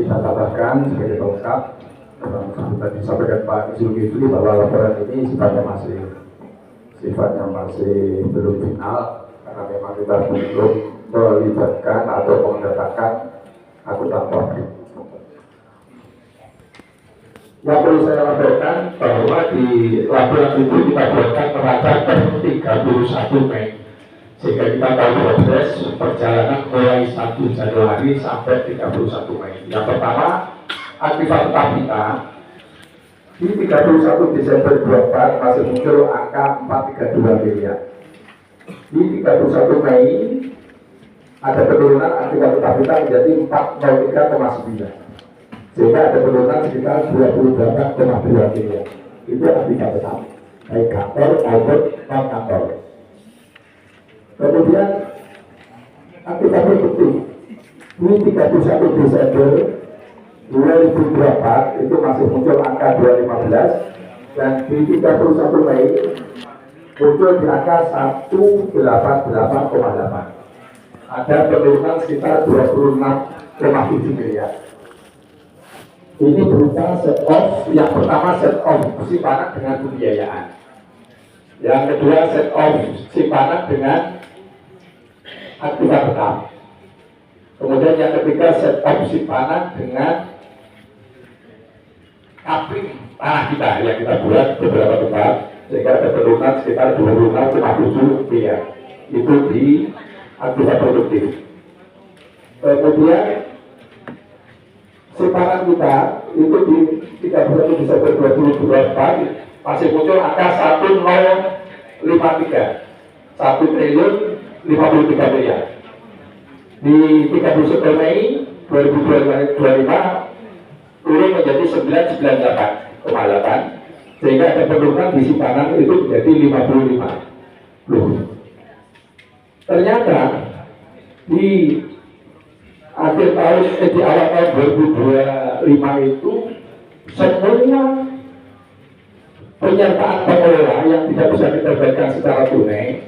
kita tambahkan sebagai pelengkap, seperti tadi disampaikan Pak Zulkifli bahwa laporan ini sifatnya masih belum final karena memang kita belum melibatkan atau mendatangkan akuntan publik. Yang perlu saya laporkan bahwa di laporan itu kita buatkan neraca per 31 Mei, sehingga kita tahu proses perjalanan mulai 1 Januari sampai 31 Mei. Yang pertama, aktivitas tetap kita di 31 Desember 24 masih muncul angka 432 miliar. Di 31 Mei ada penurunan aktivitas tetap kita menjadi 403,9, sehingga ada penurunan sekitar 28,2 miliar. Itu aktivitas tetap, baik kantor maupun non kantor. Kemudian aktivitas produktif di 31 Desember 2024 itu masih muncul angka 215, dan di 31 Mei muncul di angka 188,8. Ada penurunan sekitar 26,7 miliar. Ini berupa set off. Yang pertama set off simpanan dengan pembiayaan. Yang kedua set off simpanan dengan aktivitas tetap. Kemudian yang ketiga set off simpanan dengan kapling tanah kita yang kita buat beberapa tempat, sehingga ada penurunan sekitar 26,7 miliar. Itu di aktivitas produktif. Kemudian simpanan kita itu di 31 Desember 2024 masih muncul angka 1053, 1 triliun 53 miliar. Di 31 Mei 2025 turun menjadi 998,8, sehingga ada penurunan di simpanan itu menjadi 55. Ternyata di akhir tahun, di awal tahun 2025 itu semua penyertaan pengelola yang tidak bisa diterbitkan secara tunai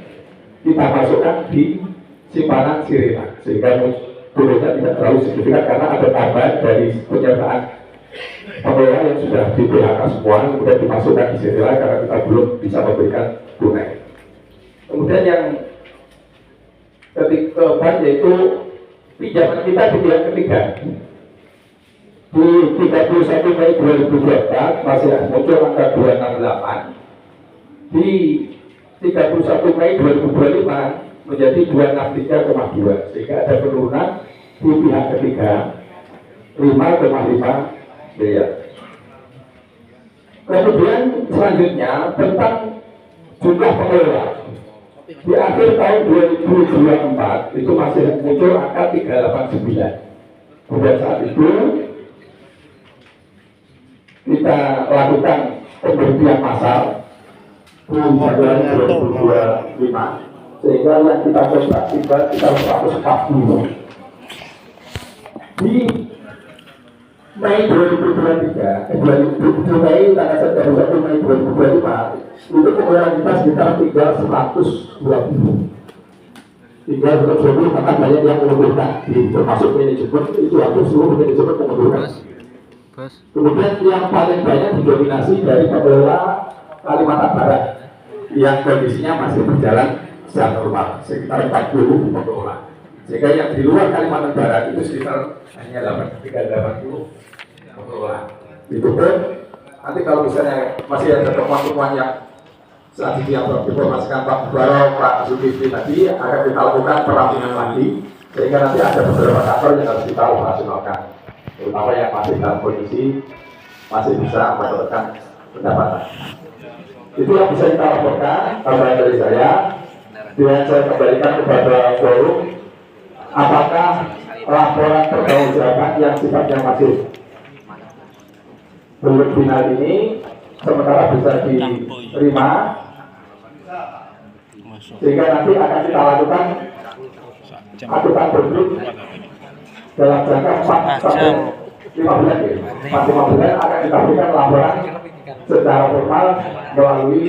kita masukkan di simpanan Sirina, sehingga turunnya tidak terlalu signifikan karena ada tambahan dari penyertaan pengelola yang sudah di PHK semua kemudian dimasukkan di Sirina karena kita belum bisa memberikan tunai. Kemudian yang ketiga yaitu pinjaman kita di pihak ketiga. Di 31 Mei 2024 masih muncul angka 268. Di 31 Mei 2025 menjadi 263,2, sehingga ada penurunan di pihak ketiga 5,5 miliar. Kemudian selanjutnya tentang jumlah pengelola. Di akhir tahun 2024 itu masih muncul angka 389. Kemudian saat itu kita lakukan pemberhentian massal di Januari 2025, sehingga yang kita coba tiba kita 140. Di Mei 2023, Mei tanggal 1 Mei 2025 itu pengeluaran kita sekitar tinggal 120. Tinggal 120, maka banyak yang mengundurkan, termasuk manajemen itu hampir seluruh manajemen mengundurkan. Kemudian yang paling banyak didominasi dari pengelola Kalimantan Barat yang kondisinya masih berjalan secara normal, sekitar 40 pengelola. Sehingga yang di luar Kalimantan Barat itu sekitar hanya 80 pengelola. Itu pun nanti kalau misalnya masih ada temuan-temuan yang selanjutnya yang diinformasikan Pak Baro, Pak Zulkifli tadi, akan kita lakukan perampingan lagi, sehingga nanti ada beberapa kantor yang harus kita operasionalkan, terutama yang masih dalam kondisi masih bisa mendapatkan pendapatan. Itu yang bisa kita laporkan tambahan dari saya. Dan saya kembalikan kepada forum, apakah laporan pertanggungjawaban yang sifatnya masih belum final ini sementara bisa diterima, sehingga nanti akan kita lakukan akuntan publik dalam jangka 4 sampai 5 bulan ya. 4-5 bulan akan kita berikan laporan secara formal melalui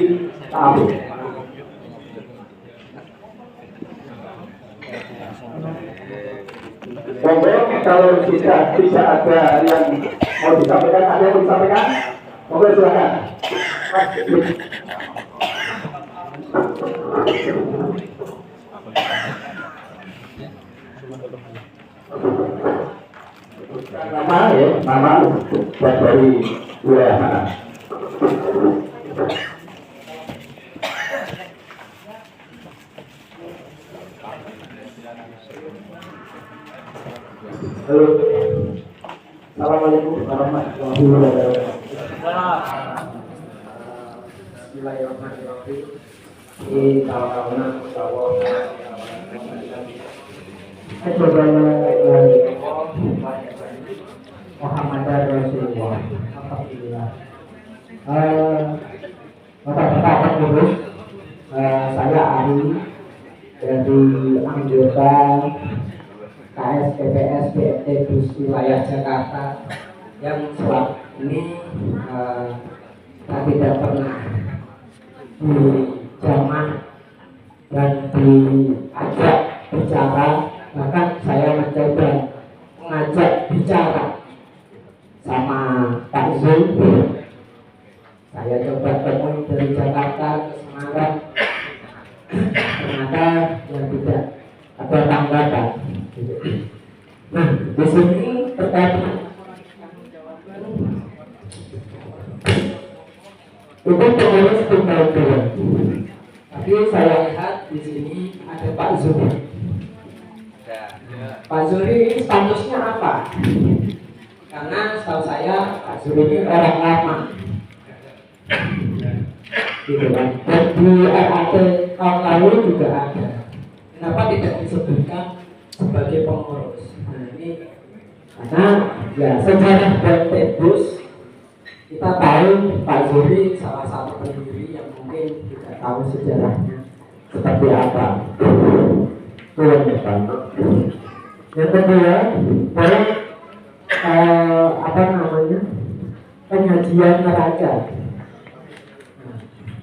AAP. Monggo kalau tidak ada yang mau disampaikan, ada yang mau disampaikan? Oke, silakan. Nama ya, nama dari wilayah mana? Halo. Assalamualaikum warahmatullahi wabarakatuh. Bismillahirrahmanirrahim. Ini kawan-kawan Muhammad Rasulullah. Alhamdulillah. Bapak-bapak pengurus, saya Ari dari anggota KSPPS BMT Bus Wilayah Jakarta yang selama ini kita tidak pernah dijamah dan diajak bicara, bahkan saya mencoba mengajak bicara sama Pak Zul. Saya coba temui dari Jakarta ke Semarang, ternyata yang tidak ada tanggapan. Nah, di sini terkait itu pengurus tunggal dua. Tapi saya lihat di sini ada Pak Zuri. Pak Zuri ini statusnya apa? Karena setahu saya Pak Zuri ini orang lama, gitu kan. Dan di RAT tahun lalu juga ada. Kenapa tidak disebutkan sebagai pengurus? Nah ini karena ya sejarah BMT Bus kita tahu Pak Zuri salah satu pendiri yang mungkin tidak tahu sejarahnya seperti apa. Yang kedua, boleh apa namanya, penyajian neraca.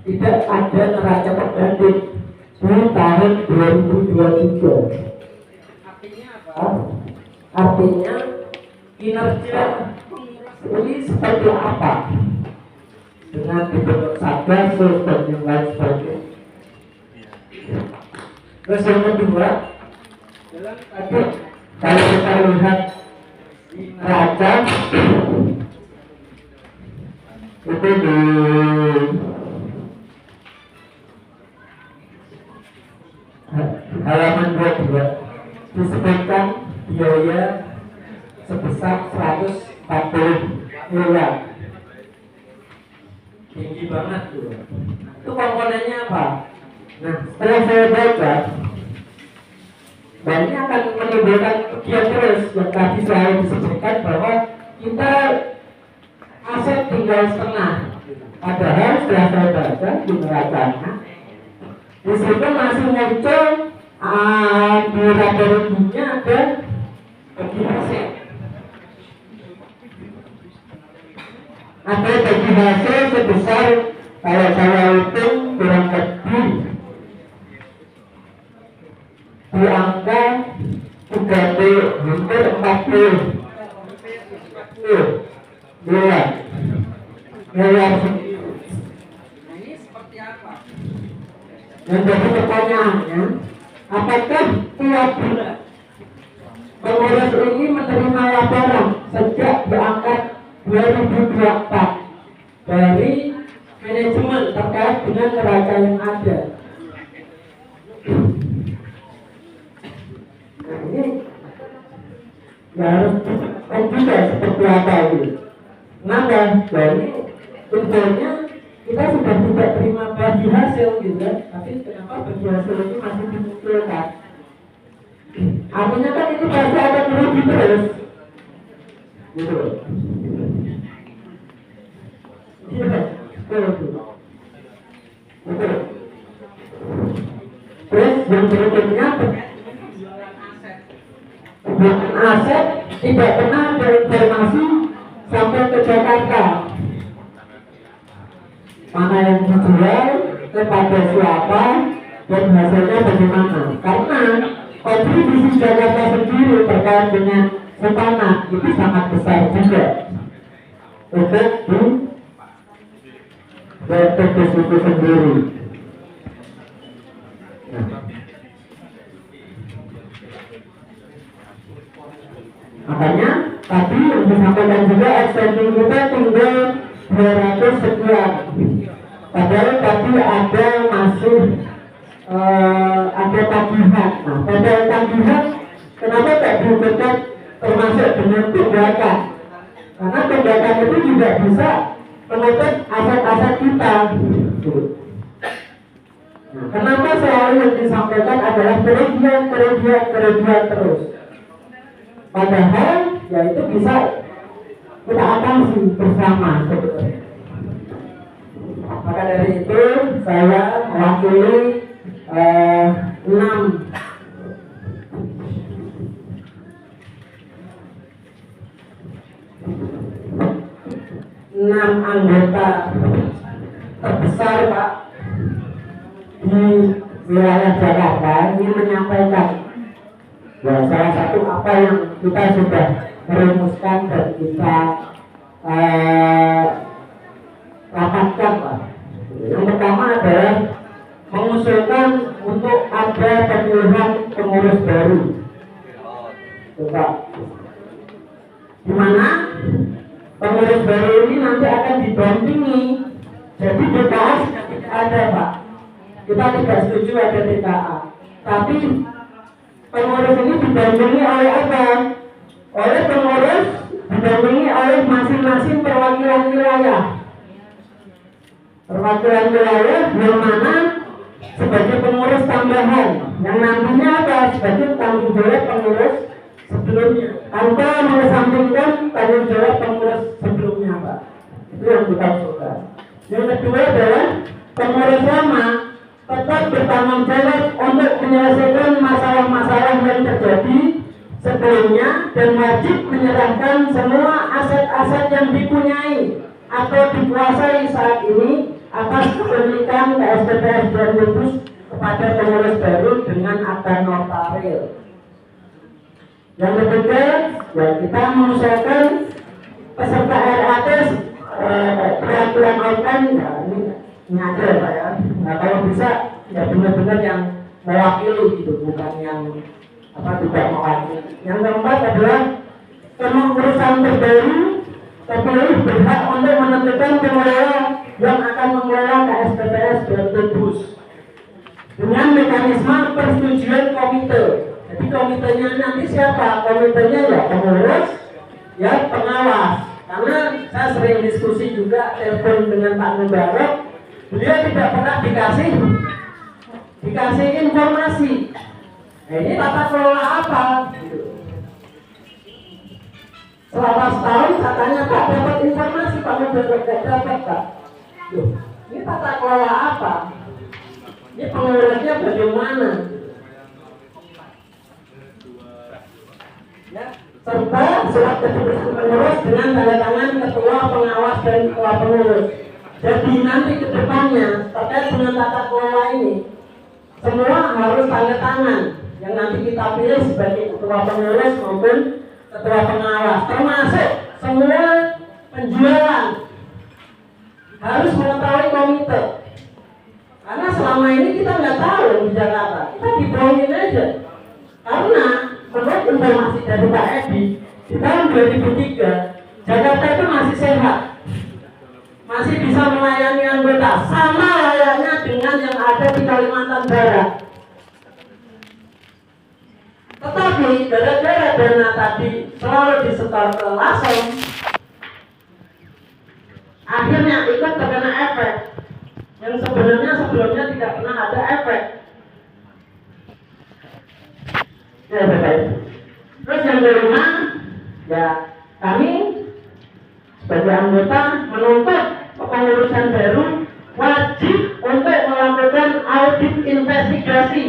Tidak ada neraca pengganti di tahun 2023. Artinya apa? Artinya kinerja ini seperti apa dengan dibentuk satgas dan yang lain sebagainya. Terus yang kedua, dalam tadi kalau kita lihat neraca itu di halaman 22 disebutkan biaya sebesar 140 miliar. Tinggi banget tuh. Itu komponennya apa? Nah, setelah saya baca, dan ini akan menimbulkan kegiatan terus yang tadi saya disebutkan bahwa kita aset tinggal setengah. Padahal setelah saya baca di neracanya, di situ masih muncul di rapornya ada bagi hasil. Ada bagi hasil sebesar, kalau saya hitung kurang lebih di angka 30 hampir 40 miliar. Nah ini seperti apa? Dan jadi pertanyaannya, apakah tiap bulan pengurus ini menerima laporan sejak diangkat 2024 dari manajemen terkait dengan neraca yang ada? Nah ini ya harus juga seperti apa ini. Kenapa? Jadi infonya kita sudah tidak terima bagi hasil gitu, tapi kenapa bagi hasil ini masih dimunculkan? Artinya kan itu pasti akan merugi terus, gitu. Terus yang berikutnya, penjualan aset tidak pernah ada informasi sampai ke Jakarta. Mana yang dijual, kepada siapa, dan hasilnya bagaimana? Karena kontribusi Jakarta sendiri terkait dengan Setanah itu sangat besar juga untuk di BPJS itu sendiri. Makanya tadi yang disampaikan juga extension kita tinggal 200 sekian. Padahal tadi ada masih ada tagihan. Nah, pada tagihan kenapa tak diukurkan termasuk dengan tunggakan? Karena tunggakan itu juga bisa menutup aset-aset kita. Nah, kenapa selalu yang disampaikan adalah kerugian terus? Padahal ya itu bisa kita atasi bersama sebetulnya. Maka dari itu saya mewakili 6 anggota terbesar Pak di wilayah Jakarta ini menyampaikan ya salah satu apa yang kita sudah merumuskan dan kita rapatkan Pak. Yang pertama adalah mengusulkan untuk ada pemilihan pengurus baru. Coba, di mana pengurus baru ini nanti akan didampingi. Jadi DKA ada Pak. Kita tidak setuju ada DKA. Tapi pengurus ini didampingi oleh apa? Oleh pengurus didampingi oleh masing-masing perwakilan wilayah. Perwakilan wilayah yang mana sebagai pengurus tambahan yang nantinya apa? Sebagai tanggung jawab pengurus sebelumnya, tanpa mengesampingkan tanggung jawab pengurus sebelumnya Pak. Itu yang kita usulkan. Yang kedua adalah pengurus lama tetap bertanggung jawab untuk menyelesaikan masalah-masalah yang terjadi sebelumnya dan wajib menyerahkan semua aset-aset yang dipunyai atau dikuasai saat ini atas kepemilikan KSPPS dan Lubus kepada pengurus baru dengan akta notaril. Yang ketiga, ya kita mengusahakan peserta RAT peraturan online ya ini aja Pak ya. Nah kalau bisa ya benar-benar yang mewakili gitu, bukan yang tidak mewakili. Yang keempat adalah kepengurusan terbaru terpilih berhak untuk menentukan pengelola yang akan mengelola KSPPS dan Lubus dengan mekanisme persetujuan komite. Jadi komitenya nanti siapa? Komitenya ya pengurus, ya pengawas. Karena saya sering diskusi juga telepon dengan Pak Mubarok, beliau tidak pernah dikasih informasi. Nah, ini tata kelola apa? Selama setahun katanya Pak dapat informasi, Pak Mubarok tidak dapat Pak. Ini tata kelola apa? Ini pengurusnya bagaimana? Ya, serta surat keputusan pengurus dengan tanda tangan ketua pengawas dan ketua pengurus. Jadi nanti ke depannya terkait dengan tata kelola ini semua harus tanda tangan yang nanti kita pilih sebagai ketua pengurus maupun ketua pengawas, termasuk semua penjualan harus mengetahui komite. Karena selama ini kita nggak tahu di Jakarta, kita dibohongin aja. Karena menurut informasi dari Pak Edi, di tahun 2003 Jakarta itu masih sehat, masih bisa melayani anggota sama layaknya dengan yang ada di Kalimantan Barat. Tetapi gara-gara dana tadi selalu disetor ke Lasem, akhirnya ikut terkena efek yang sebenarnya sebelumnya tidak pernah ada efek. Ya, terus yang kelima, ya kami sebagai anggota menuntut kepengurusan baru wajib untuk melakukan audit investigasi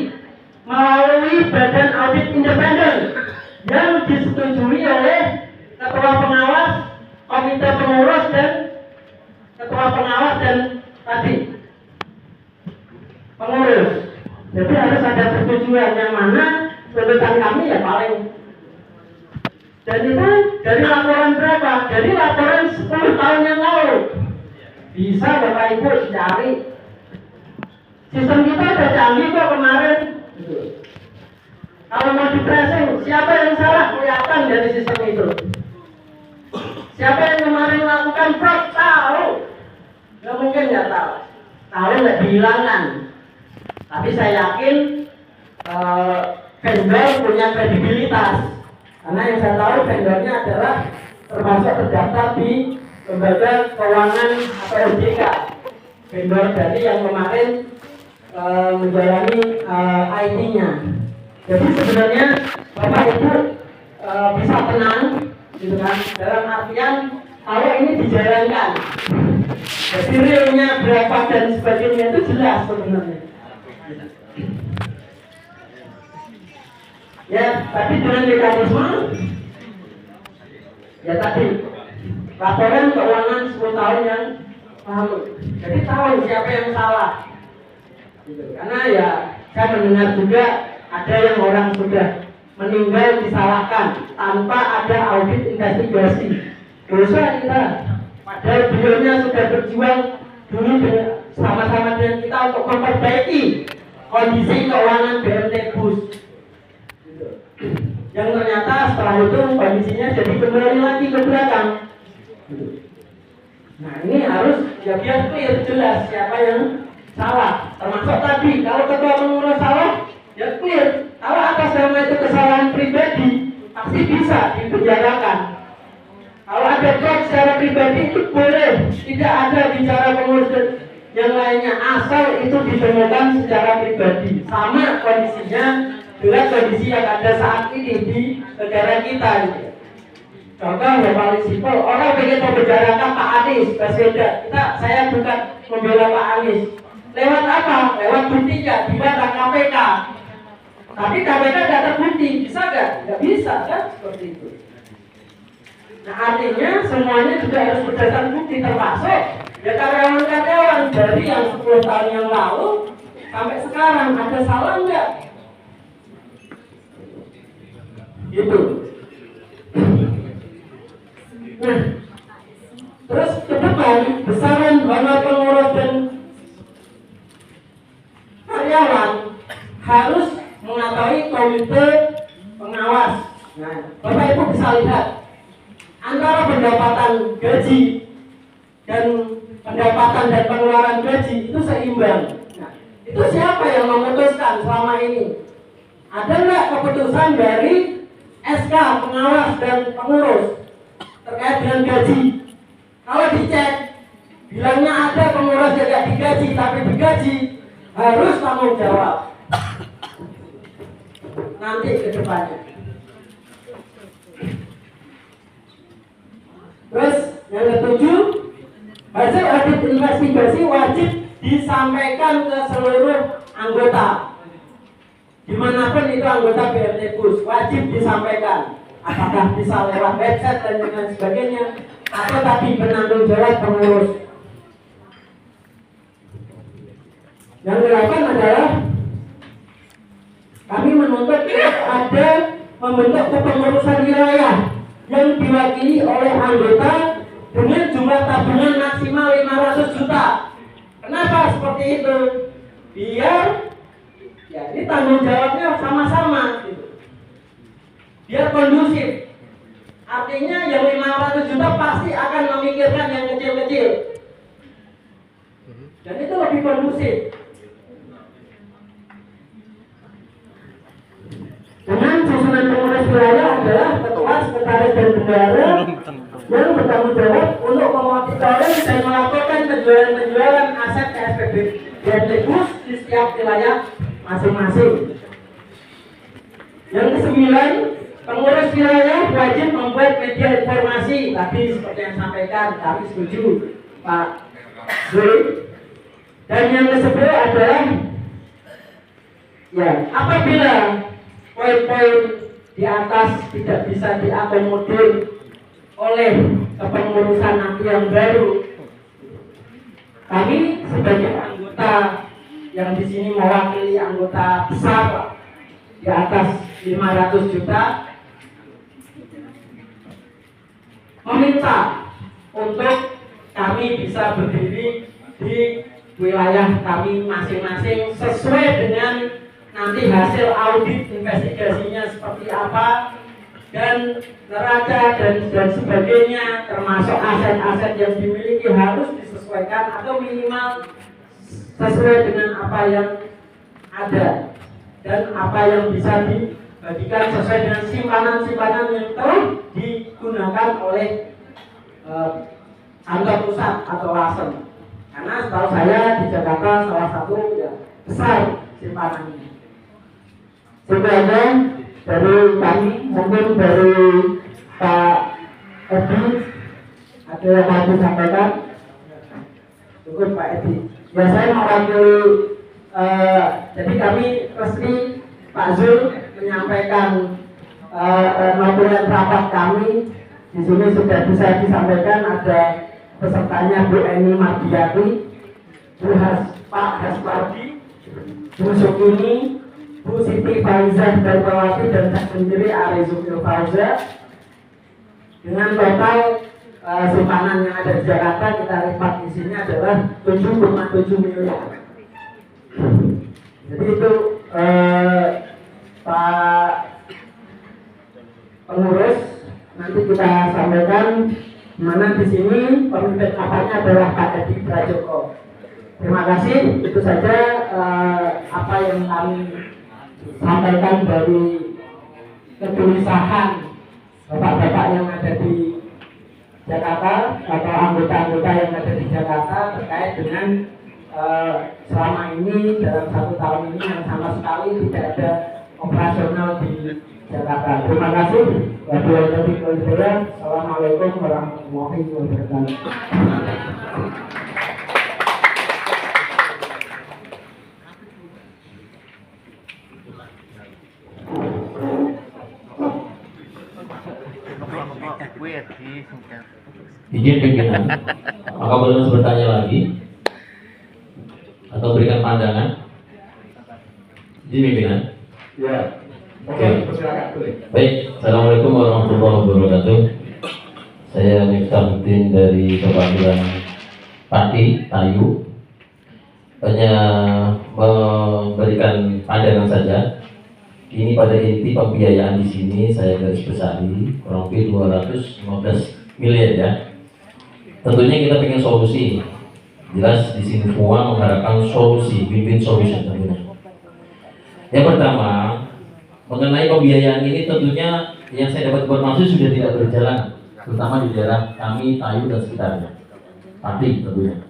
melalui badan audit independen yang disetujui oleh ketua pengawas, komite pengurus dan ketua pengawas dan tadi pengurus. Jadi harus ada persetujuan yang mana tuntutan kami ya paling Dan itu dari laporan berapa? Dari laporan 10 tahun yang lalu. Bisa Bapak Ibu cari. Sistem kita udah canggih kok kemarin. Kalau mau di tracing, siapa yang salah kelihatan dari sistem itu. Siapa yang kemarin melakukan fraud tahu. Nggak mungkin nggak tahu. Tahu nggak dihilangkan. Tapi saya yakin vendor punya kredibilitas. Karena yang saya tahu vendornya adalah termasuk terdaftar di lembaga keuangan atau OJK. Vendor dari yang kemarin menjalani IT-nya. Jadi sebenarnya Bapak Ibu bisa tenang, gitu kan? Dalam artian kalau ini dijalankan, jadi realnya berapa dan sebagainya itu jelas sebenarnya. Ya, tapi dengan mekanisme ya tadi laporan keuangan 10 tahun yang lalu. Jadi tahu siapa yang salah. Gitu. Karena ya saya mendengar juga ada yang orang sudah meninggal disalahkan tanpa ada audit investigasi. Dosa kita. Padahal beliaunya sudah berjuang dulu sama-sama dengan kita untuk memperbaiki kondisi keuangan BMT Bus. Yang ternyata setelah itu kondisinya jadi kembali lagi ke belakang. Nah ini harus ya biar clear jelas siapa yang salah. Termasuk tadi kalau ketua pengurus salah, ya clear. Kalau atas nama itu kesalahan pribadi, pasti bisa dipenjarakan. Kalau ada fraud secara pribadi itu boleh, tidak ada bicara pengurus yang lainnya, asal itu ditemukan secara pribadi. Sama kondisinya dengan kondisi yang ada saat ini di negara kita. Contoh yang paling simpel, orang pengen membicarakan Pak Anies Baswedan. Saya bukan membela Pak Anies. Lewat apa? Lewat buktinya, di mana KPK. Tapi KPK tidak terbukti, bisa nggak? Nggak bisa kan? Seperti itu. Nah artinya semuanya juga harus berdasarkan bukti, termasuk ya karyawan-karyawan dari yang 10 tahun yang lalu sampai sekarang ada salah nggak? Gitu. Nah, terus ke depan besaran honor pengurus dan karyawan harus mengetahui komite pengawas. Nah, Bapak Ibu bisa lihat antara pendapatan gaji dan pendapatan dan pengeluaran gaji itu seimbang. Nah, itu siapa yang memutuskan selama ini? Ada nggak keputusan dari SK pengawas dan pengurus terkait dengan gaji? Kalau dicek bilangnya ada pengurus yang tidak digaji tapi digaji, harus tanggung jawab nanti ke depannya. Terus yang ketujuh, hasil audit investigasi wajib disampaikan ke seluruh anggota. Dimanapun itu anggota BMT Bus wajib disampaikan. Apakah bisa lewat website dan lain sebagainya, atau tadi penanggung jawab pengurus. Yang ke-8 adalah kami menuntut ada membentuk kepengurusan wilayah yang diwakili oleh anggota dengan jumlah tabungan maksimal 500 juta. Kenapa seperti itu? Biar ya ini tanggung jawabnya sama-sama gitu. Biar kondusif. Artinya yang 500 juta pasti akan memikirkan yang kecil-kecil. Dan itu lebih kondusif. Dengan susunan pengurus wilayah adalah ketua, sekretaris dan bendahara yang bertanggung jawab untuk memonitoring dan melaporkan penjualan aset KSPB BMT Bus di setiap wilayah masing-masing. Yang ke-9, pengurus wilayah wajib membuat media informasi. Tadi seperti yang sampaikan, kami setuju Pak Zul. Dan yang ke-10 adalah ya apabila poin-poin di atas tidak bisa diakomodir oleh kepengurusan nanti yang baru, kami sebagai anggota yang di sini mewakili anggota besar di atas 500 juta, minta untuk kami bisa berdiri di wilayah kami masing-masing sesuai dengan nanti hasil audit investigasinya seperti apa, dan neraca dan sebagainya, termasuk aset-aset yang dimiliki harus disesuaikan atau minimal sesuai dengan apa yang ada dan apa yang bisa dibagikan sesuai dengan simpanan-simpanan yang telah digunakan oleh kantor pusat atau LASEM. Karena setahu saya di Jakarta salah satu ya besar simpanannya. Sebenarnya dari kami, mungkin dari Pak Edi ada yang mau disampaikan. Cukup Pak Edi. Ya, saya mewakili, jadi kami resmi Pak Zul menyampaikan notulen rapat kami. Di sini sudah bisa disampaikan, ada pesertanya Bu Eni Mardiati, Pak Haspardi, Bu Sukini, Bu Siti Faizah Darmawati, dan saya sendiri Arizukil Fauza. Dengan total simpanan yang ada di Jakarta, kita lipat di sini adalah 7,7 miliar. Jadi itu Pak pengurus, nanti kita sampaikan, mana di sini pemimpin rapatnya adalah Pak Edi Prajoko. Terima kasih, itu saja apa yang kami sampaikan dari kegelisahan bapak-bapak yang ada di Jakarta atau anggota-anggota yang ada di Jakarta terkait dengan selama ini dalam 1 tahun ini yang sama sekali tidak ada operasional di Jakarta. Terima kasih. Assalamualaikum warahmatullahi wabarakatuh. Izin pimpinan, maka boleh bertanya lagi atau berikan pandangan. Izin pimpinan. Ya. Oke. Silakan. Baik, assalamualaikum warahmatullahi wabarakatuh. Saya Miftahudin dari perwakilan Pati Tayu. Hanya memberikan pandangan saja. Ini pada inti pembiayaan di sini saya garis bawahi kurang lebih 215 miliar ya. Tentunya kita pengen solusi. Jelas di sini semua mengharapkan solusi, win-win solution tentunya. Yang pertama, mengenai pembiayaan ini tentunya yang saya dapat informasi sudah tidak berjalan, terutama di daerah kami Tayu dan sekitarnya. Pati tentunya.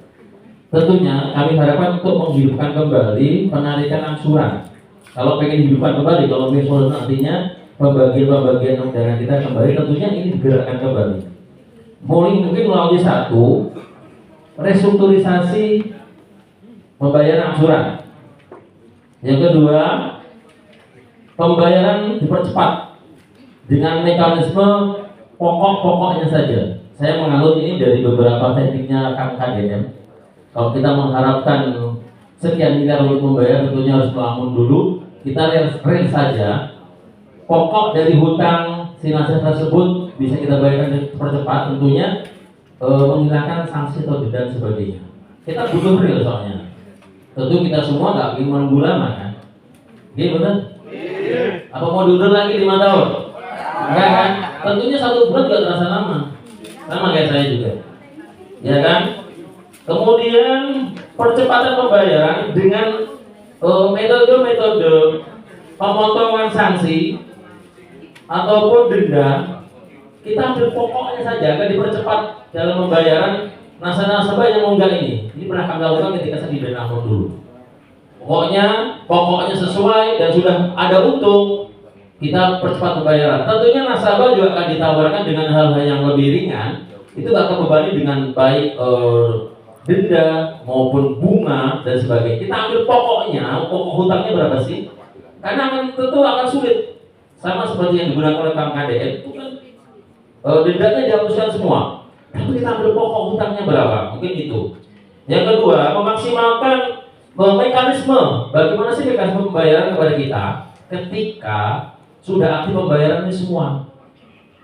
Tentunya kami harapkan untuk menghidupkan kembali penarikan angsuran. Kalau pengen dihidupkan kembali, kalau misalnya nantinya pembagian anggaran kita kembali, tentunya ini digerakkan kembali. Mulai mungkin melalui satu restrukturisasi pembayaran angsuran. Yang kedua, pembayaran dipercepat dengan mekanisme pokok-pokoknya saja. Saya menganut ini dari beberapa tekniknya Kang KDM. Kalau kita mengharapkan sekian miliar untuk membayar, tentunya harus melamun dulu. Kita real saja pokok dari hutang si nasabah tersebut bisa kita bayarkan percepat, tentunya menghilangkan sanksi atau denda dan sebagainya. Kita butuh real soalnya. Tentu kita semua nggak ingin menunggu lama kan? Iya benar? Apa mau diundur lagi 5 tahun? Enggak kan? Tentunya 1 bulan juga terasa lama. Sama kayak saya juga. Ya kan? Kemudian percepatan pembayaran dengan metode-metode pemotongan sanksi ataupun denda, kita ambil pokoknya saja, akan dipercepat dalam pembayaran nasabah yang enggak ini. Ini pernah kami lakukan ketika saya di Benangkot dulu. Pokoknya sesuai dan sudah ada untung, kita percepat pembayaran. Tentunya nasabah juga akan ditawarkan dengan hal-hal yang lebih ringan. Itu akan kembali dengan baik denda maupun bunga dan sebagainya. Kita ambil pokoknya, pokok hutangnya berapa sih? Karena tentu akan sulit. Sama seperti yang digunakan oleh Kang KDM, itu kan dendanya dihapuskan semua. Tapi kita ambil pokok hutangnya berapa? Mungkin itu. Yang kedua, memaksimalkan mekanisme. Bagaimana sih mekanisme pembayaran kepada kita ketika sudah aktif pembayaran ini semua?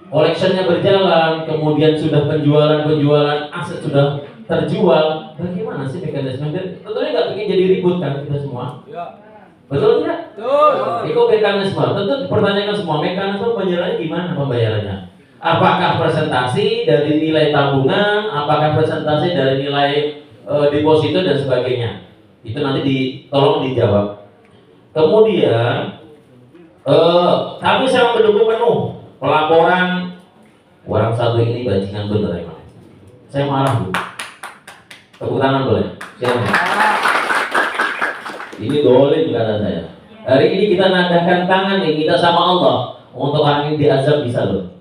collectionnya berjalan, kemudian sudah penjualan aset sudah terjual, bagaimana sih mekanisme? Tentunya nggak ingin jadi ribut kan kita semua. Betul tidak? Itu mekanisme. Tentu dipertanyakan semua mekanisme penjualannya gimana pembayarannya? Apakah presentasi dari nilai tabungan? Apakah presentasi dari nilai deposito dan sebagainya? Itu nanti tolong dijawab. Kemudian kami sangat mendukung penuh pelaporan orang satu ini bajingan bener emang. Saya marah Bu. Tepuk tangan boleh? Siapa? Ini dolim kata saya. Hari ini kita nadahkan tangan nih, kita sama Allah untuk orang ini diazab bisa loh.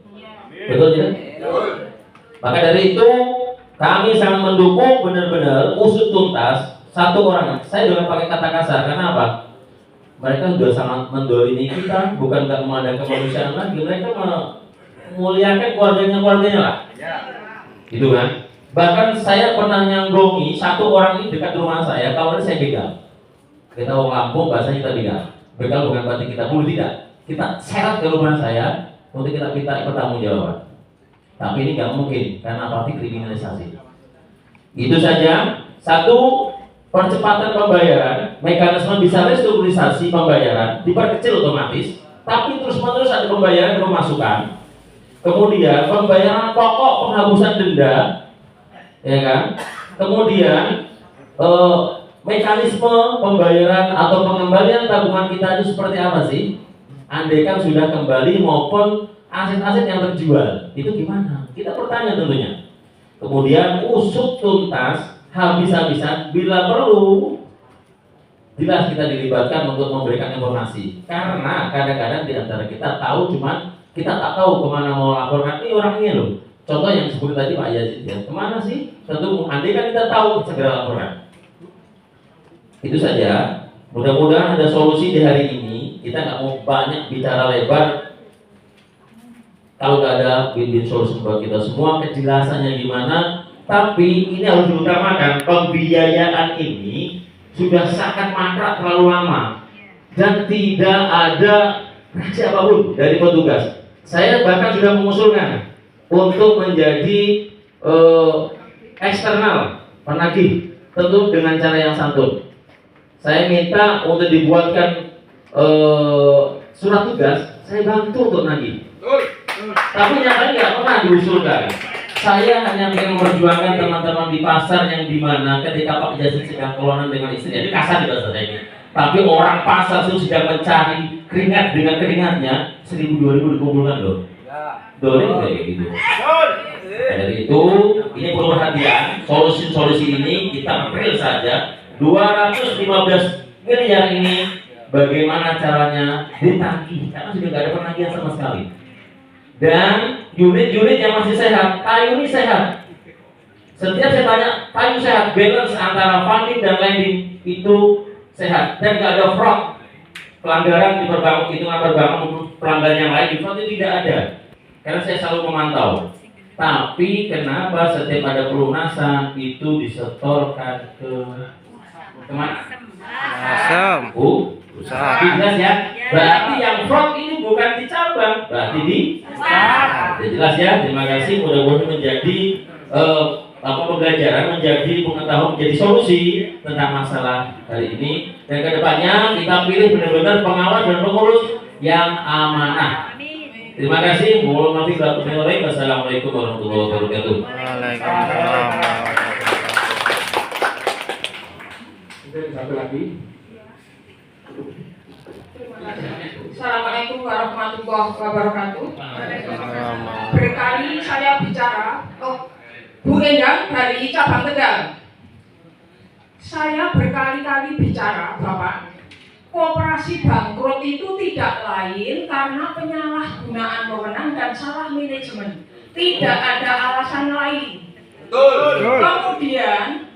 Betul tidak? Maka dari itu kami sangat mendukung benar-benar usut tuntas satu orang. Saya jangan pakai kata kasar karena apa? Mereka sudah sangat mendolimi kita, bukan nggak memandang kemanusiaan lagi. Mereka memuliakan keluarganya lah. Gitu kan? Bahkan saya pernah nyanggongi satu orang ini dekat rumah saya, kawannya saya begal. Kita orang Lampung, bahasanya kita begal. Begal bukan berarti kita bunuh, tidak. Kita seret ke rumah saya untuk kita minta pertanggungjawaban. Tapi ini nggak mungkin karena pasti kriminalisasi. Itu saja. Satu, percepatan pembayaran, mekanisme bisa restrukturisasi pembayaran, diperkecil otomatis, tapi terus-menerus ada pembayaran pemasukan. Kemudian pembayaran pokok, penghapusan denda, ya kan? Kemudian mekanisme pembayaran atau pengembalian tabungan kita itu seperti apa sih? Andaikan sudah kembali maupun aset-aset yang terjual, itu gimana? Kita bertanya tentunya. Kemudian usut tuntas, habis-habisan, bila perlu, jelas kita dilibatkan untuk memberikan informasi. Karena kadang-kadang di antara kita tahu, cuman kita tak tahu kemana mau laporkan. Ini orangnya loh. Contoh yang disebut tadi Pak Yazid ya, kemana sih? Tentu andaikan kita tahu, segera laporkan. Itu saja. Mudah-mudahan ada solusi di hari ini. Kita nggak mau banyak bicara lebar. Kalau nggak ada win-win solution buat kita semua, kejelasannya gimana? Tapi ini harus diutamakan. Pembiayaan ini sudah sangat mangkrak terlalu lama dan tidak ada reaksi apapun dari petugas. Saya bahkan sudah mengusulkan untuk menjadi eksternal penagih, tentu dengan cara yang santun. Saya minta untuk dibuatkan surat tugas, saya bantu untuk nagih. Tapi nyatanya nggak pernah diusulkan. Saya hanya ingin memperjuangkan teman-teman di pasar yang dimana ketika Pak Yazid sedang keluaran dengan istri, jadi kasar di bahasa saya ini. Tapi orang pasar itu sedang mencari keringat dengan keringatnya, 1.000-2.000 dikumpulkan loh. Dolim kayak gitu. Dari itu, ini perlu perhatian. Solusi ini kita real saja. 215 miliar ini bagaimana caranya ditagih? Karena sudah nggak ada penagihan sama sekali. Dan unit-unit yang masih sehat, kayu ini sehat. Setiap saya tanya, kayu sehat, balance antara funding dan lending itu sehat. Dan nggak ada fraud, pelanggaran di perbankan, hitungan perbankan maupun pelanggaran yang lain, itu tidak ada. Karena saya selalu memantau. Tapi kenapa setiap ada pelunasan itu disetorkan ke kemana? Asam. Usaha. Jelas ya. Berarti yang fraud ini bukan di cabang, berarti di jelas ya. Terima kasih. Mudah-mudahan menjadi pembelajaran, menjadi pengetahuan, menjadi solusi tentang masalah hari ini. Dan kedepannya kita pilih benar-benar pengawas dan pengurus yang amanah. Terima kasih. Mohon maaf. Wassalamualaikum warahmatullahi wabarakatuh. Waalaikumsalam. Satu lagi. Assalamualaikum warahmatullahi wabarakatuh. Berkali saya bicara, Bu Endang dari cabang Tegal. Saya berkali-kali bicara, Bapak, koperasi bangkrut itu tidak lain karena penyalahgunaan wewenang dan salah manajemen. Tidak ada alasan lain. Kemudian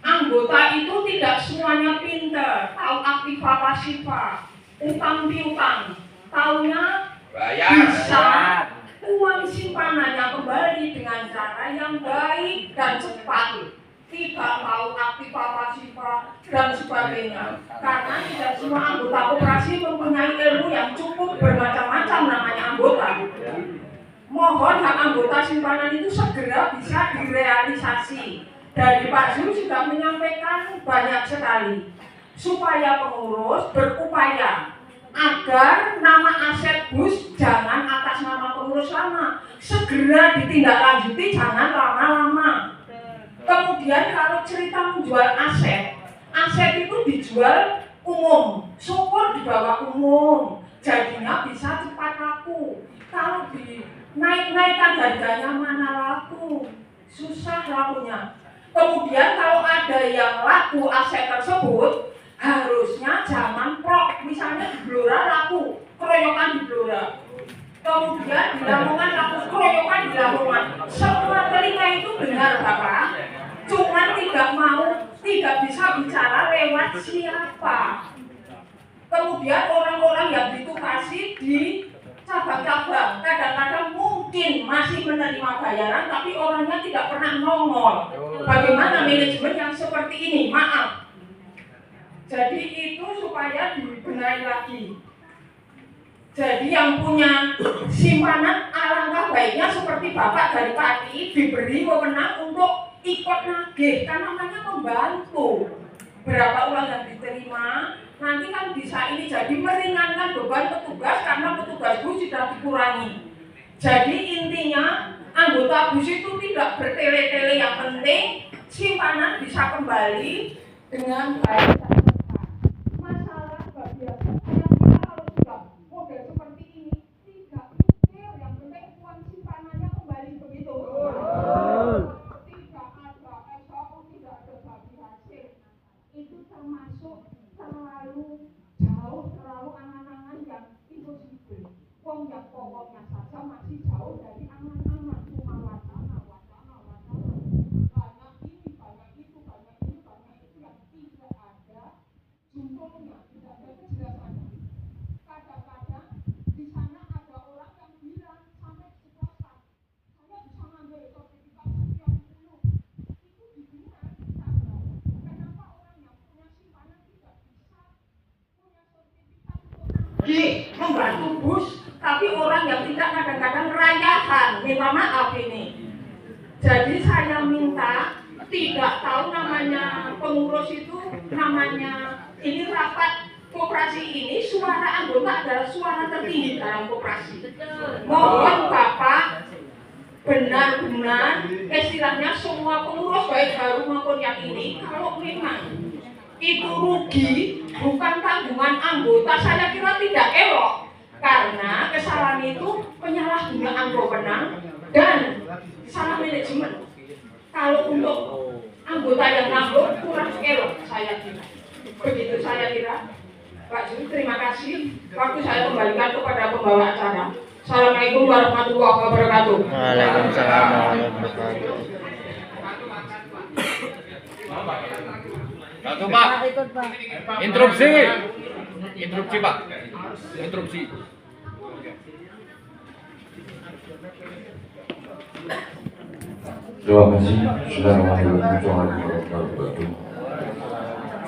anggota itu tidak semuanya pintar, tahu aktiva pasiva, utang piutang, taunya bisa uang simpanannya kembali dengan cara yang baik dan cepat, tidak tahu aktiva pasiva dan sebagainya. Karena tidak semua anggota koperasi mempunyai ilmu yang cukup, bermacam-macam namanya anggota. mohon hak anggota simpanan itu segera bisa direalisasi. Dari Pak Zul sudah menyampaikan banyak sekali supaya pengurus berupaya agar nama aset BUS jangan atas nama pengurus lama, segera ditindaklanjuti, jangan lama-lama. Kemudian kalau cerita menjual aset, aset itu dijual umum, syukur dibawa umum, jadinya bisa cepat laku. Kalau dinaik-naikkan harganya mana laku, susah lakunya. Kemudian kalau ada yang laku aset tersebut, harusnya jangan prok, misalnya di Blora laku, keroyokan di Blora. Kemudian di Lamongan laku, keroyokan di Lamongan. Semua telinga itu dengar Bapak, cuman tidak bisa bicara lewat siapa. Kemudian orang-orang yang ditugasi di cabang-cabang kadang-kadang mungkin masih menerima bayaran tapi orangnya tidak pernah nongol. Bagaimana manajemen yang seperti ini? Maaf. Jadi itu supaya dibenahi lagi. Jadi yang punya simpanan alangkah baiknya seperti Bapak dari Pati diberi wewenang untuk ikut nagih, kan namanya membantu. Berapa uang yang diterima nanti kan bisa ini jadi meringankan beban petugas karena petugas BUS sudah dikurangi. Jadi intinya anggota BUS itu tidak bertele-tele, yang penting simpanan bisa kembali dengan baik. Masalah bagian yang kita kalau sudah model seperti ini tidak mikir, yang penting uang simpanannya kembali begitu. Tidak ada SOU, tidak ada bagi hasil. Itu termasuk terlalu jauh, terlalu angan-angan yang impossible. Wong yang pokoknya saja masih jauh dari angan-angan, cuma wacana. Banyak ini, banyak itu, banyak ini, banyak itu yang tidak ada jumlahnya, tidak ada kejelasannya. Kadang-kadang di sana ada orang yang bilang sampai keceplosan, saya bisa ngambil sertifikat sekian puluh. Itu didengar di sana. Kenapa orang yang punya simpanan tidak bisa punya sertifikat untuk membantu BUS, tapi orang yang tidak kadang-kadang rayahan, minta maaf ini. Jadi saya minta, tidak tahu namanya pengurus itu, namanya ini rapat koperasi ini, suara anggota adalah suara tertinggi dalam koperasi. Mohon Bapak benar-benar istilahnya semua pengurus baik baru maupun yang ini, kalau memang itu rugi bukan tanggungan anggota, saya kira tidak elok, karena kesalahan itu penyalahgunaan wewenang dan salah manajemen. Kalau untuk anggota yang nganggur kurang elok, saya kira. Begitu saya kira. Pak Zul, terima kasih. Waktu saya kembalikan kepada pembawa acara. Assalamualaikum warahmatullahi wabarakatuh. Waalaikumsalam warahmatullahi wabarakatuh. Satu Pak. Interupsi. Interupsi Pak. Interupsi. Terima kasih. Assalamualaikum warahmatullahi wabarakatuh.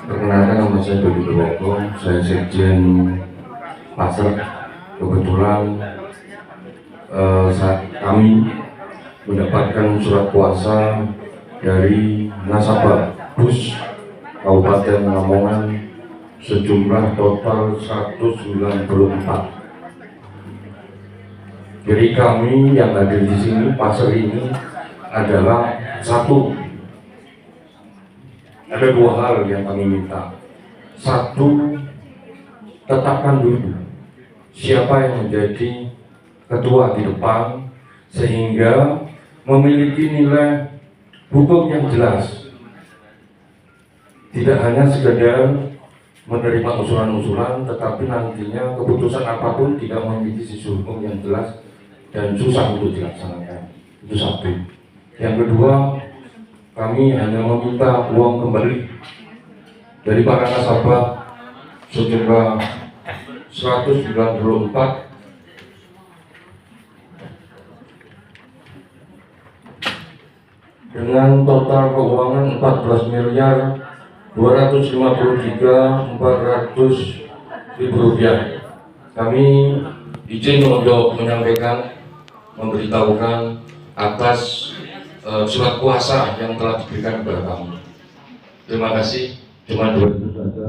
Perkenalkan, nama saya Dodi Purwoko, saya Sekjen Pasar. Kebetulan saat kami mendapatkan surat kuasa dari nasabah BUS Kabupaten Lamongan sejumlah total 194. Jadi kami yang hadir di sini, pasar ini adalah satu. Ada dua hal yang kami minta. Satu, tetapkan dulu siapa yang menjadi ketua di depan sehingga memiliki nilai hukum yang jelas. Tidak hanya sekedar menerima usulan-usulan, tetapi nantinya keputusan apapun tidak memiliki sisi hukum yang jelas dan susah untuk dilaksanakan. Itu satu. Yang kedua, kami hanya meminta uang kembali dari para nasabah sejumlah 194 dengan total keuangan 14 miliar 253.400.000 rupiah. Kami izin untuk menyampaikan memberitahukan atas surat kuasa yang telah diberikan kepada kami. Terima kasih. Cuma 2 itu saja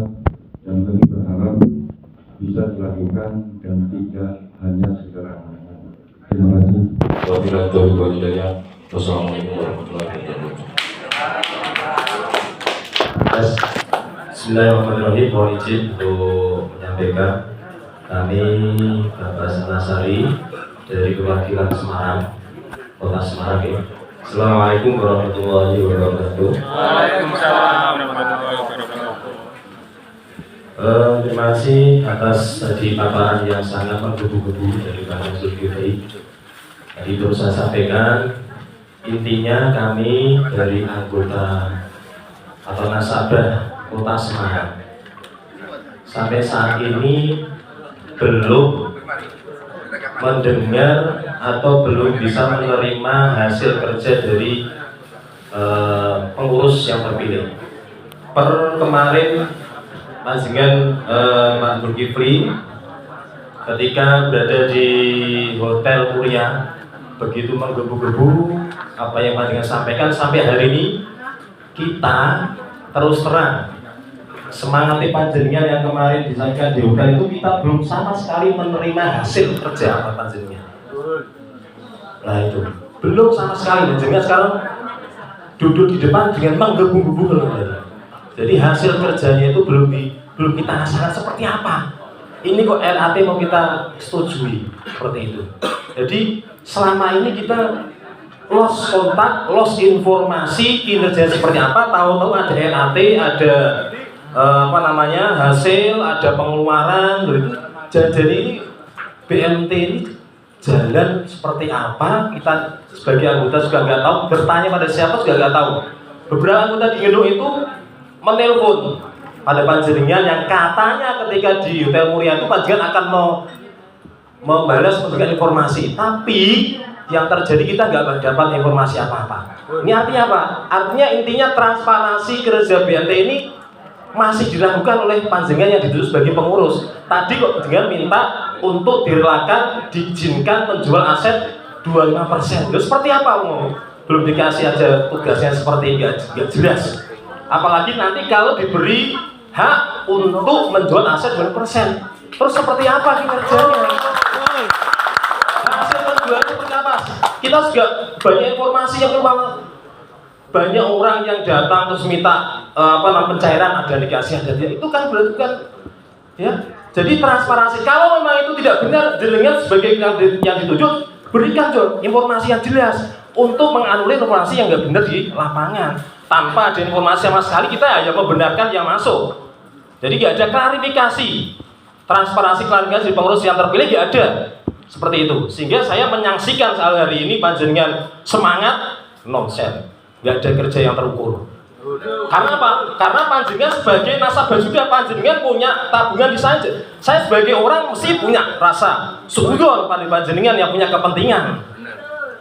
yang kami berharap bisa dilakukan dan tidak hanya sekedar angan-angan. Terima kasih. Wabillahi taufiq wal hidayah. Wassalamualaikum warahmatullahi wabarakatuh. Bismillahirrahmanirrahim. Mohon izin untuk menyampaikan kami Bapak Senasari dari perwakilan Semarang, Kota Semarang ya. Assalamualaikum warahmatullahi wabarakatuh. Waalaikumsalam warahmatullahi wabarakatuh. Terima kasih atas tadi paparan yang sangat menggebu-gebu dari Pak Zulkifli. Tadi terus saya sampaikan, intinya kami dari anggota atau nasabah Kota Semarang sampai saat ini belum mendengar atau belum bisa menerima hasil kerja dari pengurus yang terpilih. Per kemarin Panjenengan Pak Zulkifli ketika berada di Hotel Muria begitu menggebu-gebu apa yang Panjenengan sampaikan sampai hari ini kita terus terang semangat Panjenengan yang kemarin disampaikan di hotel itu kita belum sama sekali menerima hasil kerja apa Panjenengan. Nah itu belum sama sekali Panjenengan sekarang duduk di depan dengan menggebu-gebu kembali. Jadi hasil kerjanya itu belum kita rasakan seperti apa. Ini kok LAT mau kita setujui seperti itu. Jadi selama ini kita lost kontak, lost informasi kinerja seperti apa. Tahu-tahu ada LAT, ada hasil, ada pengeluaran gitu. Jadi ini BMT ini jalan seperti apa kita sebagai anggota juga nggak tahu, bertanya pada siapa juga nggak tahu. Beberapa anggota di Indo itu menelpon pada Panjenengan yang katanya ketika di Hotel Muria itu Panjenengan akan membalas memberikan informasi, tapi yang terjadi kita nggak dapat informasi apa-apa. Ini artinya apa? Artinya intinya transparansi kerja BNT ini masih dilakukan oleh Panjenengan yang dituju sebagai pengurus. Tadi kok Panjenengan minta untuk direlakan, diizinkan menjual aset 25%. Lalu seperti apa? Belum dikasih aja tugasnya seperti nggak jelas. Apalagi nanti kalau diberi hak untuk menjual aset 20%, terus seperti apa kinerjanya? Hasil penjualan seperti apa? Kita juga banyak informasi yang banyak orang yang datang terus minta pencairan, ada dikasih, ada tidak. Itu kan berarti kan ya. Jadi transparansi. Kalau memang itu tidak benar, jenengan sebagai yang dituju berikan informasi yang jelas untuk menganulir informasi yang nggak benar di lapangan. Tanpa ada informasi sama sekali kita hanya membenarkan yang masuk. Jadi nggak ada klarifikasi, transparansi klarifikasi pengurus yang terpilih nggak ada seperti itu. Sehingga saya menyaksikan soal hari ini Panjenengan semangat nonsen, nggak ada kerja yang terukur. Karena apa? Karena Panjenengan sebagai nasabah juga Panjenengan punya tabungan di saya. Saya sebagai orang mesti punya rasa suudzon pada Panjenengan yang punya kepentingan.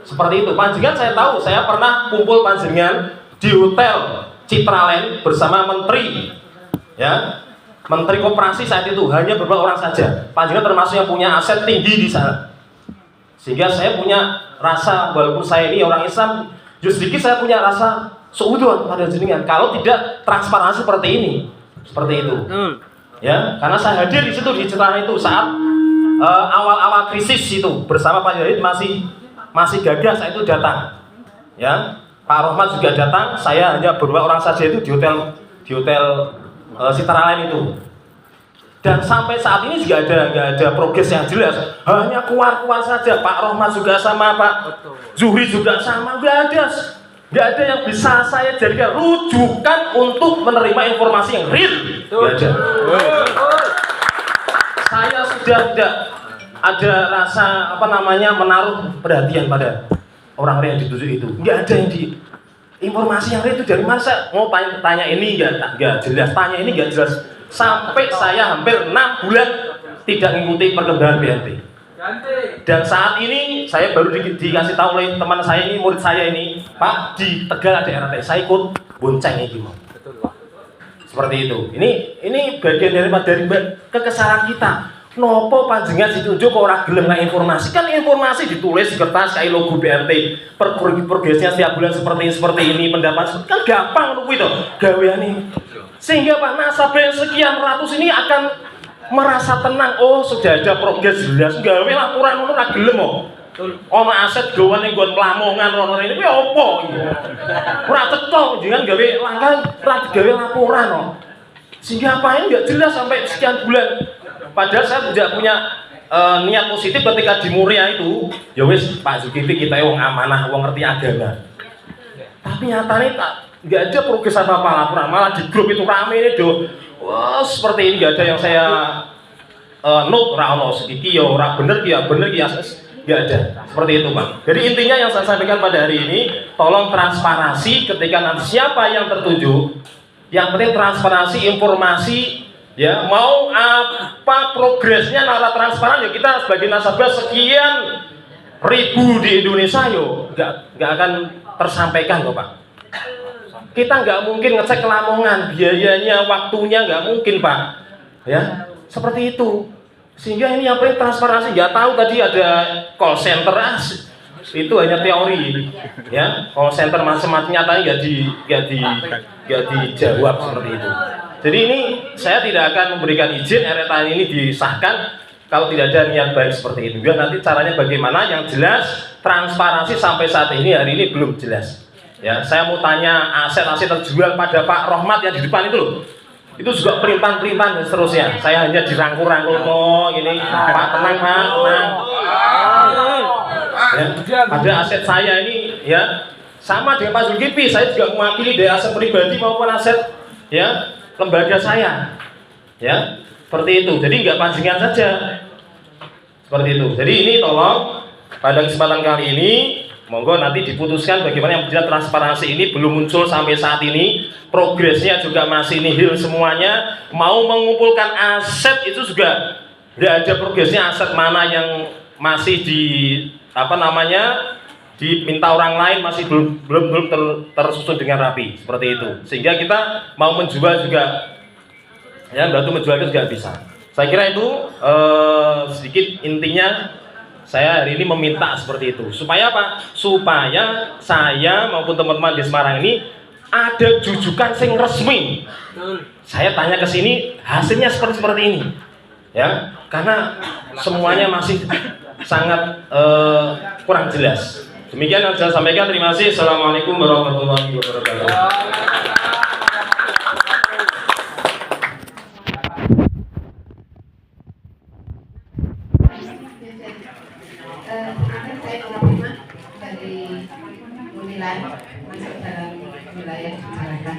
Seperti itu. Panjenengan saya tahu, saya pernah kumpul Panjenengan di Hotel Citraland bersama menteri, ya, menteri koperasi saat itu hanya beberapa orang saja. Panjenengan termasuk yang punya aset tinggi di sana, sehingga saya punya rasa walaupun saya ini orang Islam, sedikit saya punya rasa suudzon pada jenengan. Kalau tidak transparansi seperti ini, seperti itu, ya, karena saya hadir di situ di Citraland itu saat awal-awal krisis itu bersama Pak Yahid masih gagah saat itu datang, ya. Pak Rohmat juga datang, saya hanya beberapa orang saja itu di hotel Citraland itu. Dan sampai saat ini juga nggak ada progres yang jelas, hanya kuar-kuar saja. Pak Rohmat juga sama, Pak Zuhri juga sama, nggak ada yang bisa saya jadikan rujukan untuk menerima informasi yang real. Nggak ada. Saya sudah tidak ada rasa menaruh perhatian pada orang-orang yang dituju itu. Nggak ada yang informasi yang real itu dari mana? Saya mau tanya ini nggak jelas, tanya ini nggak jelas. Sampai saya hampir 6 bulan tidak mengikuti perkembangan BNT. Dan saat ini saya baru dikasih tahu oleh teman saya ini, murid saya ini, Pak, di Tegal ada RT, saya ikut bonceng ini mau. Seperti itu. Ini bagian dari kekesalan kita. Nopo panjenengan ditunjuk kok ora gelem ngasih informasi? Kan informasi ditulis di kertas kayak logo BRT, progresnya setiap bulan seperti ini, pendapat kan gampang ngono kuwi to gaweane. Sehingga Pak nasabah sekian ratus ini akan merasa tenang, oh sudah ada progres jelas, gawe laporan ngono ora gelem kok. Ono aset gawan ning nggon Lamongan rono ini kuwi opo iki? Ora cetha jenengan gawe langkah ora digawe laporan kok. Sehingga apa ini enggak jelas sampai sekian bulan. Padahal saya tidak punya niat positif ketika di Muria itu, ya wis Pak Zulkifli kita wong amanah, wong ngerti agama. Tapi nyatanya nggak ada progres apa-apa laporan, malah di grup itu rame ini do, wah seperti ini nggak ada yang saya note rano sedikit ya orang bener ya nggak ada seperti itu Pak. Jadi intinya yang saya sampaikan pada hari ini, tolong transparansi ketika nanti siapa yang tertuju, yang penting transparansi informasi. Ya, mau apa progresnya nara transparan ya kita sebagai nasabah sekian ribu di Indonesia yo nggak akan tersampaikan kok Pak. Kita nggak mungkin ngecek ke Lamongan, biayanya, waktunya nggak mungkin Pak. Ya, seperti itu. Sehingga ini yang paling transparansi. Nggak tahu tadi ada call center itu hanya teori. Ya, call center macam-macam nyatanya nggak dijawab seperti itu. Jadi ini saya tidak akan memberikan izin RTA ini disahkan kalau tidak ada niat baik seperti itu. Ya, nanti caranya bagaimana yang jelas transparansi sampai saat ini hari ini belum jelas. Ya, saya mau tanya aset-aset terjual pada Pak Rohmat yang di depan itu loh. Itu juga pelimpan-pelimpan dan seterusnya. Saya hanya dirangkul-rangkul kok ini Pak tenang Pak, tenang. Ya, ada aset saya ini ya sama dengan Pak Zulkifli, saya juga mewakili dari aset pribadi maupun aset ya lembaga saya, ya seperti itu. Jadi nggak pancingan saja, seperti itu. Jadi ini tolong pada kesempatan kali ini, monggo nanti diputuskan bagaimana yang berjalan transparansi ini belum muncul sampai saat ini, progresnya juga masih nihil semuanya. Mau mengumpulkan aset itu juga tidak ada progresnya, aset mana yang masih diminta orang lain masih belum tersusun dengan rapi seperti itu, sehingga kita mau menjual juga ya bantu menjual itu juga bisa. Saya kira itu sedikit intinya saya hari ini meminta seperti itu supaya apa? Supaya saya maupun teman-teman di Semarang ini ada jujukan sing resmi. Saya tanya ke sini hasilnya seperti ini ya, karena semuanya masih sangat kurang jelas. Demikian yang saya sampaikan. Terima kasih. Assalamualaikum warahmatullahi wabarakatuh. Saya Nurul dari Unilan masuk dalam wilayah masyarakat.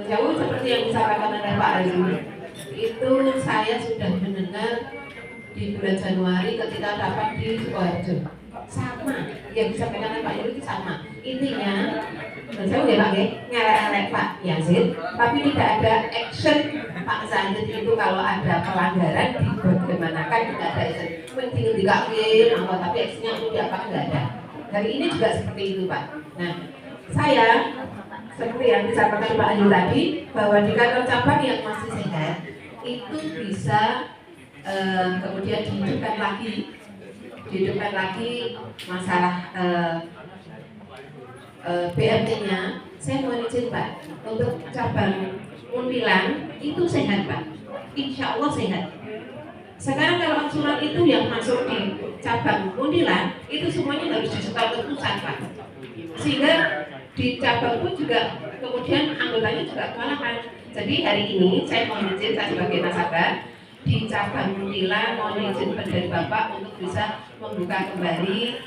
Jauh seperti yang disampaikan oleh Pak Azul, itu saya sudah mendengar di bulan Januari ketika dapat di Sukoharjo. Sama yang disampaikan oleh Pak Yul itu sama. Intinya, saya udah pakai ngelek Pak Yazid, tapi tidak ada action Pak Zahid itu kalau ada pelanggaran bagaimanakan tidak ada action. Mending dikakin, tapi actionnya tidak Pak nggak ada. Dari ini juga seperti itu Pak. Nah, saya seperti yang disampaikan Pak Yul tadi bahwa di kantor cabang yang masih sehat itu bisa kemudian dihidupkan lagi masalah BRT-nya. Saya mohon izin Pak, untuk cabang Muntilan itu sehat Pak, insya Allah sehat. Sekarang kalau angsuran itu yang masuk di cabang Muntilan itu semuanya harus disetor ke pusat Pak, sehingga di cabang pun juga kemudian anggotanya juga kewalahan. Jadi hari ini saya mohon izin, saya sebagai nasabah di cabang Muntilan mohon izin dari Bapak untuk bisa membuka kembali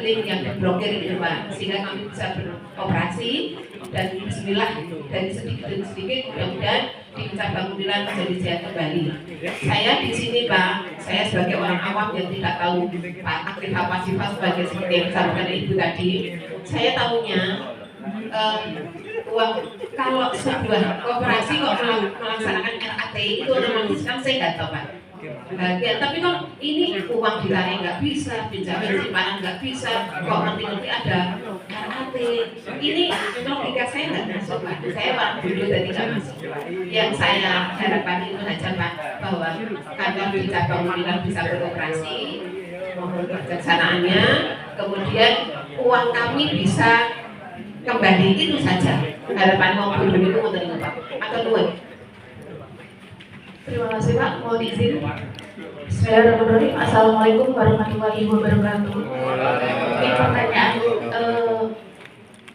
link yang diblokir itu Pak, sehingga kami bisa beroperasi dan bismillah dari sedikit demi sedikit mudah-mudahan di cabang Muntilan menjadi sehat kembali. Saya di sini Pak, saya sebagai orang awam yang tidak tahu Pak aktif apa sifat sebagai seperti yang disampaikan Ibu tadi, saya tahunya kalau sebuah koperasi kok melaksanakan RAT itu otomatis kan sehat toh Pak. bahagia. Tapi kan ini uang ditarik nggak bisa, pinjaman simpanan nggak bisa, kok ngerti-ngerti ada RAT. Ini logika saya nggak masuk Pak. Saya Pak dulu tadi nggak masuk. Yang saya harapkan itu saja Pak, bahwa kantor di cabang Unilan bisa beroperasi, mohon kebijaksanaannya, kemudian uang kami bisa kembali, itu saja harapan mau dulu itu untuk Pak. Atau dua. Terima kasih Pak, mohon izin. Bismillahirrahmanirrahim. Assalamualaikum warahmatullahi wabarakatuh. Ini pertanyaan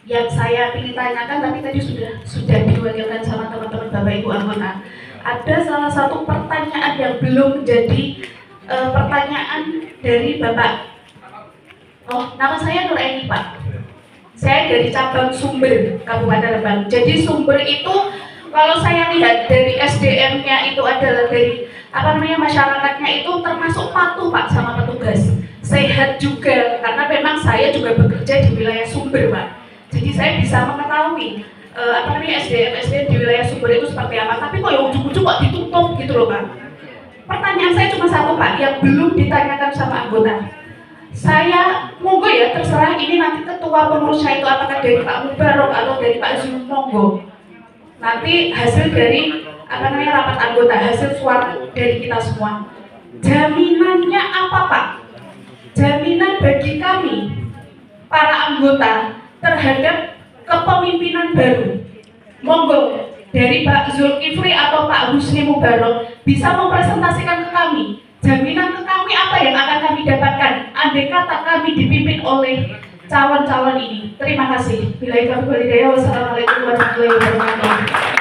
yang saya ingin tanyakan, tapi tadi sudah diwakilkan sama teman-teman Bapak Ibu anggota. Ada salah satu pertanyaan yang belum menjadi pertanyaan dari Bapak. Oh, nama saya Nur Eni Pak. Saya dari cabang Sumber, Kabupaten Rembang. Jadi Sumber itu kalau saya lihat dari SDM-nya itu adalah dari masyarakatnya itu termasuk patuh Pak sama petugas, sehat juga karena memang saya juga bekerja di wilayah Sumber Pak. Jadi saya bisa mengetahui SDM di wilayah Sumber itu seperti apa. Tapi kok ya ujung-ujung kok ditutup gitu loh Pak. Pertanyaan saya cuma satu Pak yang belum ditanyakan sama anggota. Saya monggo ya, terserah ini nanti ketua pengurusnya itu apakah dari Pak Mubarok atau dari Pak Zul, monggo. Nanti hasil dari rapat anggota, hasil suara dari kita semua. Jaminannya apa Pak? Jaminan bagi kami para anggota terhadap kepemimpinan baru. Monggo dari Pak Zulkifli atau Pak Husni Mubarok bisa mempresentasikan ke kami. Jaminan ke kami apa yang akan kami dapatkan andai kata kami dipimpin oleh calon-calon ini. Terima kasih. Wassalamualaikum warahmatullahi wabarakatuh.